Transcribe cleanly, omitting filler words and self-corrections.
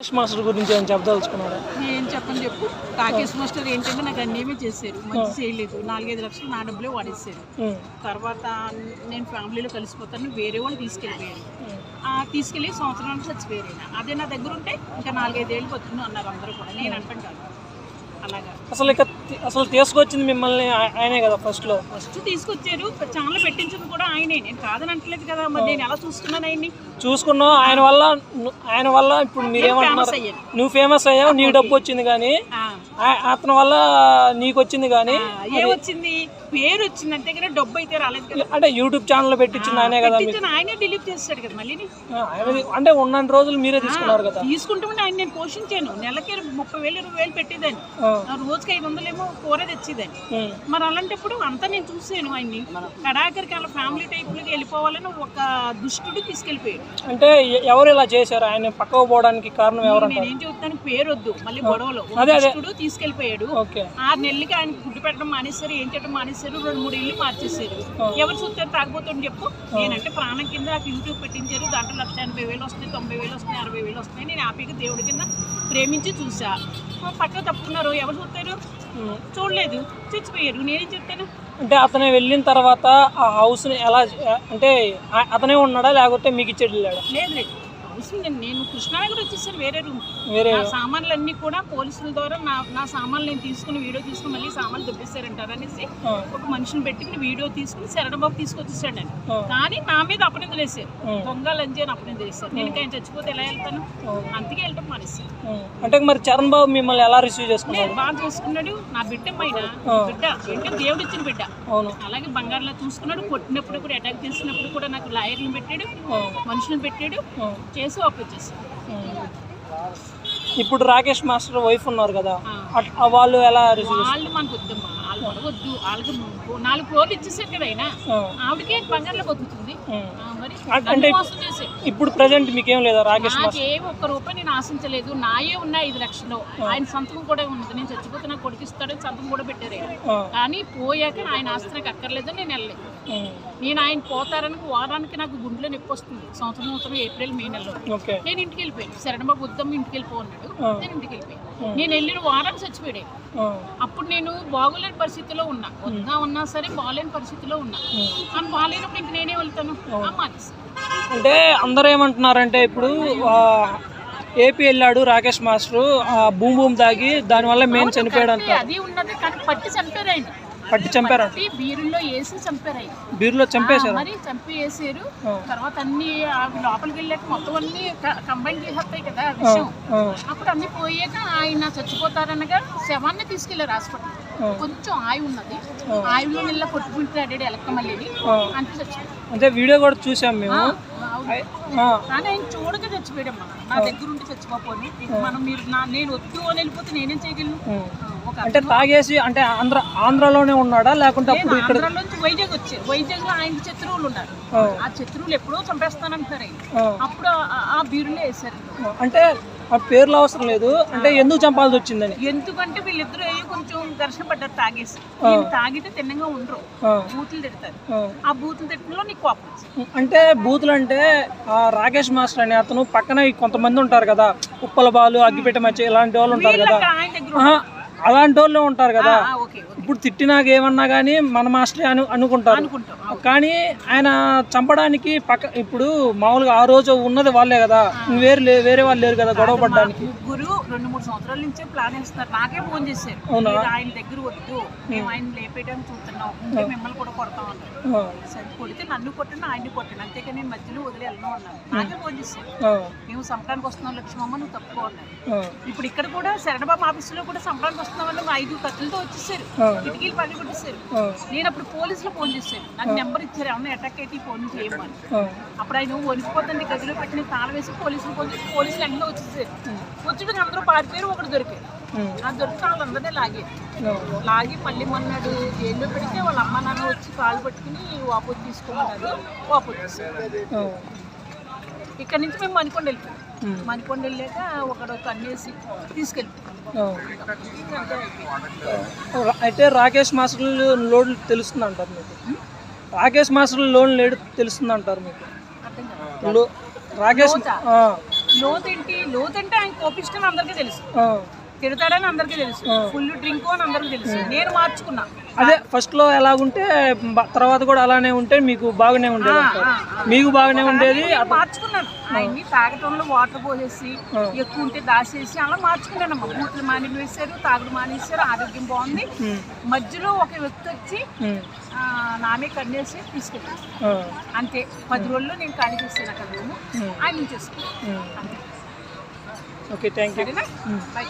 Rakesh master గురించి ఏమైనా చెప్పదలుచుకున్నారా? ఏం చెప్పని చెప్పు. రాకేష్ మాస్టర్ ఏంటంటే నాకు అన్నేమీ చేశారు, మంచి చేయలేదు. 4-5 లక్షలు నా డబ్బులే వాడేశారు. తర్వాత నేను ఫ్యామిలీలో కలిసిపోతాను, వేరే వాళ్ళు తీసుకెళ్ళిపోయారు. తీసుకెళ్ళి సంవత్సరానికి చచ్చిపోయారు. అదే నా దగ్గర ఉంటే ఇంకా 4-5 ఏళ్ళు బతుకును అన్నారు అందరూ కూడా. నేను అంటాను కాదు అలాగా. అసలు తీసుకొచ్చింది మిమ్మల్ని ఆయనే కదా? ఫస్ట్ తీసుకొచ్చారు, ఛానల్ పెట్టించింది కూడా ఆయనే. నేను కాదని అంటలేదు కదా. మరి నేను ఎలా చూసుకున్నాను ఆయన్ని? చూసుకున్నావు. ఆయన వల్ల ఇప్పుడు మీరేమంటున్నారు? నువ్వు ఫేమస్ అయ్యావు, నీకు డబ్బు వచ్చింది. కానీ అతని వల్ల నీకు వచ్చింది. కానీ ఏమొచ్చింది? పేరు వచ్చింది అంతే కదా, డబ్బు అయితే రాలేదు కదా. అంటే యూట్యూబ్ ఛానల్ పెట్టించింది ఆయనే కదా. ఆయనే డిలీట్ చేస్తాడు కదా మళ్ళీ. అంటే ఉన్న రోజులు మీరే తీసుకున్నారు కదా. తీసుకుంటామని ఆయన నేను పోషించాను. నెలకి 30,000-20,000 పెట్టేదాన్ని, రోజుకి 500 ఏమో కూర తెచ్చేదాన్ని. మరి అలాంటప్పుడు అంతా నేను చూసాను ఆయన్ని. కడాకరికి వాళ్ళ ఫ్యామిలీ టైప్లోకి వెళ్ళిపోవాలని ఒక దుష్టుడు తీసుకెళ్ళిపోయాడు. అంటే ఎవరు ఇలా చేశారు? ఆయన పక్కకు పోవడానికి కారణం ఎవరు? నేనేం చెబుతాను, పేరు వద్దు మళ్ళీ గొడవలు. దుష్టుడు తీసుకెళ్ళిపోయాడు. 6 నెలలకి ఆయన ఫుడ్ పెట్టడం మానేశారు, ఏం చేయడం మానేశారు. 2-3 ఇల్లు మార్చేశారు. ఎవరు చూస్తారు తాగిపోతుంది చెప్పు. నేనంటే ప్రాణం కింద నాకు యూట్యూబ్ పెట్టించారు. దాంట్లో 1,80,000 వస్తాయి, 90,000 వస్తాయి, 60,000 వస్తాయి. నేను హ్యాపీగా దేవుడి కింద ప్రేమించి చూసా. పక్క తప్పుకున్నారు, ఎవరు చూస్తారు? చూడలేదు, చచ్చిపోయారు. నేనేం చెప్తాను? అంటే అతనే వెళ్ళిన తర్వాత ఆ హౌస్ని ఎలా, అంటే అతనే ఉన్నాడా లేకపోతే మీకు ఇచ్చేది? లేదు లేదు, నేను కృష్ణానగర్ వచ్చేసాను, వేరే రూమ్. నా సామాన్లు అన్ని కూడా పోలీసుల ద్వారా నా సామాన్లు నేను తీసుకుని వీడియో తీసుకుని మళ్ళీ సామాన్లు దొబ్బేశారంటారు అనేసి ఒక మనిషిని పెట్టుకుని వీడియో తీసుకుని శరణబాబు తీసుకొచ్చేసాడు నేను. కానీ నా మీద అపనిందలు వేసారు, దొంగ లంజి అని అపనిందలు వేసారు. నేను ఇంకా ఆయన చచ్చిపోతే ఎలా వెళ్తాను? అందుకే వెళ్ళటం మానేశాను. అంటే మరి చరణ్ బాబు మిమ్మల్ని ఎలా రిసీవ్ చేసుకున్నాడు? బాగా చూసుకున్నాడు. నా బిడ్డ పైన బిడ్డ ఏంటంటే దేవుడు ఇచ్చిన బిడ్డ. అలాగే బంగారులో చూసుకున్నాడు. కొట్టినప్పుడు కూడా, అటాక్ చేసినప్పుడు కూడా నాకు లాయర్లను పెట్టాడు, మనుషులను పెట్టాడు, చేసి ఒప్పించేసాడు. ఇప్పుడు రాకేష్ మాస్టర్ వైఫ్ ఉన్నారు కదా, వాళ్ళు ఎలా? వాళ్ళు మనకు వద్దమ్మా, వాళ్ళు వద్దు. వాళ్ళకి 4 crores ఇచ్చేసారు కదా ఆయన. ఆవిడకే బంగారులో బతుకుతుంది. అంటే ఇప్పుడు ప్రెసెంట్ మీకేం లేదా? రాకేష్ నాకేం ₹1 నేను ఆశించలేదు. నాయే ఉన్నాయి 5 లక్షలు. ఆయన సంతకం కూడా ఉన్నది. నేను చచ్చిపోతే నాకు కొడుకిస్తాడని సంతకం కూడా పెట్టారు ఆయన. కానీ పోయాక ఆయన ఆస్తి నాకు అక్కర్లేదు, నేను వెళ్ళలేదు. నేను ఆయన పోతారని వారానికి నాకు గుండెలో నొప్పి వస్తుంది. సంవత్సరం ఏప్రిల్ మే నెలలో నేను ఇంటికి వెళ్ళిపోయాను. శరణబాబు వద్దమ్మ ఇంటికి వెళ్ళిపోన్నాడు, నేను ఇంటికి వెళ్ళిపోయాను. నేను వెళ్ళిన వారానికి చచ్చిపోయాడు. అప్పుడు నేను బాగోలేని పరిస్థితిలో ఉన్నా, వద్దా ఉన్నా సరే బాగోలేని పరిస్థితిలో ఉన్నా. కానీ బాగాలేనప్పుడు ఇంక నేనే వెళ్తాను. అంటే అందరూ ఏమంటున్నారంటే ఇప్పుడు ఏపీ వెళ్ళాడు రాకేష్ మాస్టర్, భూమ్ తాగి దానివల్ల మేము చనిపోయాడు అంట. అది ఉన్నది, కానీ పట్టి చంపారు ఆయన. పట్టి చంపారు, బీరులో వేసి చంపారు ఆయన. బీరులో చంపేశారు, మరి చంపి వేసారు. తర్వాత అన్ని లోపలికి వెళ్ళాక మొత్తం అన్ని కంబైన్ చేసేస్తాయి కదా విషయం. అప్పుడు అన్ని పోయాక ఆయన చచ్చిపోతారనగా శవాన్ని తీసుకెళ్లారు హాస్పిటల్. కొంచెం ఆయువు ఉన్నది, ఆయువులో నిల్ల కొట్టుకుంటాడు ఎలక్క మళ్ళీ అంటే చచ్చిపోయాడు. అంటే వీడియో కూడా చూసాం మేము. కానీ ఆయన చూడక చచ్చిపోయాడమ్మా. నా దగ్గర ఉండి చచ్చిపోయి మనం నేను వద్దు అని వెళ్ళిపోతే నేనేం చేయగలను? అంటే తాగేసి, అంటే ఆంధ్రాలోనే ఉన్నాడా లేకుంటే ఆంధ్రాలోంచి వైజాగ్ వచ్చారు. వైజాగ్ లో ఆయన శత్రువులు ఉన్నారు. ఆ శత్రువులు ఎప్పుడో చంపేస్తానంటారు ఆయన. అప్పుడు ఆ బీరులో వేసారు. అంటే ఆ పేర్లు అవసరం లేదు, అంటే ఎందుకు చంపాల్సి వచ్చిందని? ఎందుకంటే వీళ్ళిద్దరు కొంచెం ఘర్షణ పడ్డారు తాగేసి. తాగితే తిన్నగా ఉండరు, బూతులు తిడతారు. ఆ బూతులు తిట్టడంలో నీకు కోపం. అంటే బూతులు అంటే రాకేష్ మాస్టర్ అని అతను పక్కన కొంతమంది ఉంటారు కదా, ఉప్పల బాలు, అగ్గిపెట్ట మచ్చ, ఇలాంటి వాళ్ళు ఉంటారు కదా. ఆయన దగ్గర అలాంటి వాళ్ళు ఉంటారు కదా. ఇప్పుడు తిట్టినాక ఏమన్నా కానీ మన మాస్టరే అనుకుంటారు. కానీ ఆయన చంపడానికి ఇప్పుడు మామూలుగా ఆ రోజు ఉన్నది వాళ్ళే కదా, వేరే వాళ్ళు లేరు కదా గొడవ పడడానికి. ముగ్గురు 2-3 సంవత్సరాల నుంచే ప్లాన్ వేస్తున్నారు. నాకే ఫోన్ చేశారు, ఆయన దగ్గర వద్దు, మేము ఆయన లేపేయడానికి చూస్తున్నాం, ఇంకా మిమ్మల్ని కూడా కొడతాం అన్నారు. సరే కొడితే నన్ను కొట్టిన ఆయన్ని కొట్టిన, అంతేకాని నేను మధ్యలో వదిలి వెళ్ళను అన్నారు. నాకే ఫోన్ చేశారు, మేము సంపడానికి వస్తున్నాం లక్ష్మమ్మ, నువ్వు తప్పుకో అన్నారు. ఇప్పుడు ఇక్కడ కూడా శరణబాబు ఆఫీసులో కూడా సంపడానికి వస్తున్నాం వల్ల 5 కత్తులతో వచ్చేసారు, కిటికీలు పని కొట్టేశారు. నేను అప్పుడు పోలీసులో ఫోన్ చేశాను, నాకు నెంబర్ ఇచ్చారు, ఏమన్నా అటాక్ అయితే ఫోన్ చేయమని. అప్పుడు ఆయన వణికిపోతుంది, గదిలో పెట్టిన తాళం వేసి పోలీసులు ఫోన్ చేసి పోలీసులు వెంటనే వచ్చేసారు. వచ్చి అందరూ పారిపోయారు, ఒకటి దొరికారు. ఆ దొరికితే వాళ్ళందరినీ లాగి మళ్ళీ మొన్నాడు జైల్లో పెడితే వాళ్ళ అమ్మ నాన్న వచ్చి కాళ్ళు పట్టుకుని వాపోతు తీసుకోమన్నారు. వాపోతు తీసుకో ఇక్కడ నుంచి మేము మణికొండ వెళ్ళిపోయాం. మణికొండ వెళ్ళాక ఒకడు కన్నేసి తీసుకెళ్ళిపోయాం. అయితే రాకేష్ మాస్టర్ లోన్ తెలుస్తుంది అంటారు మీకు? రాకేష్ మాస్టర్ లోన్ లేడు తెలుస్తుంది అంటారు మీకు? రాకేష్ లోతంటే ఆయన కోపిష్టం అందరికీ తెలుసు, తిడతాడని అందరికీ తెలుసు, ఫుల్ డ్రింక్ అని అందరికీ తెలుసు. నేను మార్చుకున్నా. అదే ఫస్ట్ లో ఎలాగుంటే తర్వాత కూడా అలానే ఉంటే మీకు బాగానే ఉండేది అంటారు. మీకు బాగానే ఉండేది. మార్చుకున్నాను. ఆయన్ని తాగటంలో వాటర్ పోసేసి ఎక్కువ ఉంటే దాచేసి అలా మార్చుకున్నానమ్మా. బూతులు మానేసారు, తాగుడు మానేసారు, ఆరోగ్యం బాగుంది. మధ్యలో ఒక వ్యక్తి వచ్చి నామే కన్నేసి తీసుకెళ్ళాను. అంతే 10 రోజుల్లో నేను ఖాళీ చేస్తాను అక్కడ రూము. ఆయన నుంచి చేసుకున్నాను. Okay, thank you. సరేనా? బై.